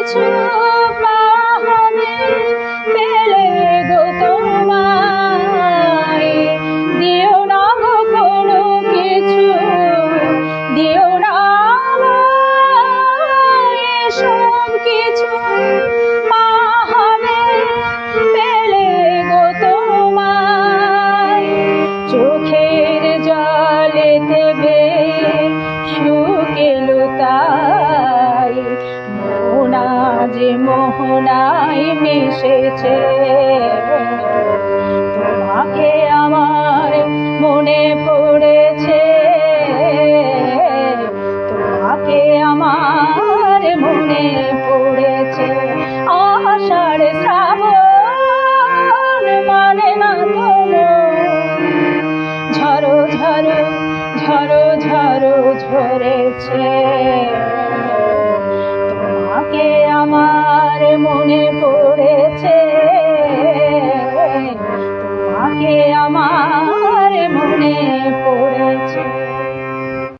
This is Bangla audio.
কিছু পাবে পেলে গো তোমায়, দিও না গো কোনো কিছু, দিও না এসব কিছু পাবে পেলে গো তোমায়। চোখের জলেতে শুকিলো তাই, মোহনা যে মোহনায় মিশেছে। তোমাকে আমার মনে পড়েছে, তোমাকে আমার মনে পড়েছে। আষাঢ় শ্রাবণ মানে না কোনো, ঝড়ো ঝড়ো ঝড়ো ঝড়ো ঝরেছে। তোমাকে আমার মনে পড়েছে।